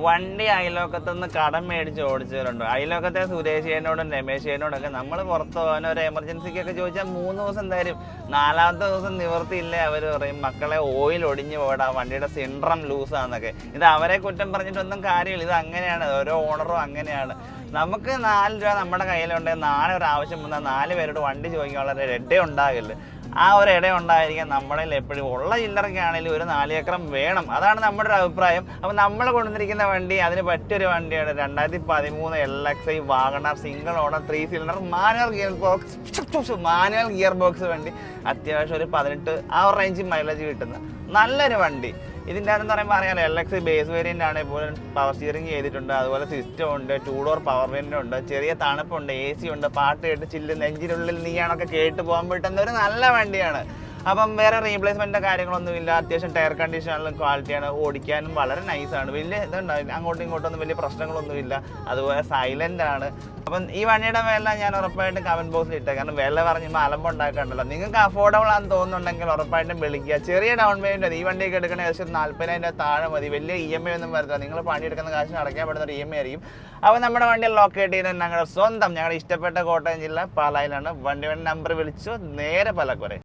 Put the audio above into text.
വണ്ടി അയലോക്കത്തുനിന്ന് കടം മേടിച്ച് ഓടിച്ചവരുണ്ട്. അയലോക്കത്തെ സുരേഷേനോടും രമേശേനോടൊക്കെ നമ്മൾ പുറത്ത് പോകാൻ ഒരു എമർജൻസിക്കൊക്കെ ചോദിച്ചാൽ 3 ദിവസം തരും. 4ാമത്തെ ദിവസം നിവർത്തിയില്ലേ അവർ പറയും മക്കളെ ഓയിൽ ഒടിഞ്ഞു പോടാ, വണ്ടിയുടെ സിൻഡ്രം ലൂസാന്നൊക്കെ. ഇത് അവരെ കുറ്റം പറഞ്ഞിട്ടൊന്നും കാര്യമില്ല. ഇത് അങ്ങനെയാണ്, ഓരോ ഓണറും അങ്ങനെയാണ്. നമുക്ക് 4 രൂപ നമ്മുടെ കയ്യിലുണ്ടെങ്കിൽ നാളെ ഒരു ആവശ്യം വന്നാൽ 4 പേരോട് വണ്ടി ചോദിക്കാനുള്ള ഒരു ഇട ഉണ്ടാകില്ല. ആ ഒരു ഇട ഉണ്ടായിരിക്കാൻ നമ്മുടെ എപ്പോഴും ഉള്ള ചില്ലറയ്ക്കാണെങ്കിലും ഒരു 4 ഏക്കറും വേണം. അതാണ് നമ്മുടെ ഒരു അഭിപ്രായം. അപ്പോൾ നമ്മൾ കൊണ്ടുവന്നിരിക്കുന്ന വണ്ടി അതിന് പറ്റിയൊരു വണ്ടിയാണ്. 2013 LXi WagonR single owner 3 cylinder manual gear box വണ്ടി. അത്യാവശ്യം ഒരു 18 ആ റേഞ്ച് മൈലേജ് കിട്ടുന്ന നല്ലൊരു വണ്ടി. ഇതിൻ്റെ അതെന്ന് പറയുമ്പോൾ അറിയാലോ, LXi ബേസ് വേരിയൻ്റ് ആണ്. ഇപ്പോൾ പവർ സ്റ്റിയറിംഗ് ചെയ്തിട്ടുണ്ട്, അതുപോലെ സിസ്റ്റം ഉണ്ട്, 2 ഡോർ പവർ വിൻഡോ ഉണ്ട്, ചെറിയ തണുപ്പുണ്ട്, AC ഉണ്ട്, പാട്ട് കേട്ട് ചില്ല് നെഞ്ചിനുള്ളിൽ നീയാണൊക്കെ കേട്ട് പോകാൻ പറ്റുന്ന ഒരു നല്ല വണ്ടിയാണ്. അപ്പം വേറെ റീപ്ലേസ്മെൻറ്റോ കാര്യങ്ങളൊന്നുമില്ല. അത്യാവശ്യം ടയർ കണ്ടീഷനിലും ക്വാളിറ്റിയാണ്, ഓടിക്കാനും വളരെ നൈസാണ്. വലിയ ഇതുണ്ടാവില്ല, അങ്ങോട്ടും ഇങ്ങോട്ടൊന്നും വലിയ പ്രശ്നങ്ങളൊന്നുമില്ല. അതുപോലെ സൈലൻ്റ് ആണ്. അപ്പം ഈ വണ്ടിയുടെ വില ഞാൻ ഉറപ്പായിട്ടും കമൻറ്റ് ബോക്സിൽ ഇട്ടേ. കാരണം വില പറഞ്ഞുമ്പോൾ അലമ്പുണ്ടാക്കണ്ടല്ലോ. നിങ്ങൾക്ക് അഫോർഡബിൾ ആണെന്ന് തോന്നുന്നുണ്ടെങ്കിൽ ഉറപ്പായിട്ടും വിളിക്കുക. ചെറിയ ഡൗൺ പേയ്മെൻറ്റ് ഈ വണ്ടിയൊക്കെ എടുക്കണേ ഏകദേശം 40,000 താഴെ മതി. വലിയ EMI ഒന്നും വരത്തില്ല. നിങ്ങൾ പണിയെടുക്കുന്ന കാശിന് അടയ്ക്കാൻ പറ്റുന്ന ഒരു EMI ആയിരിക്കും. അപ്പോൾ നമ്മുടെ വണ്ടിയിൽ ലൊക്കേറ്റ് ചെയ്യുന്നത് ഞങ്ങളുടെ സ്വന്തം, ഞങ്ങളുടെ ഇഷ്ടപ്പെട്ട കോട്ടയം ജില്ല പാലായിലാണ്. വണ്ടിയുടെ നമ്പർ വിളിച്ചു നേരെ പലക്കുറെ.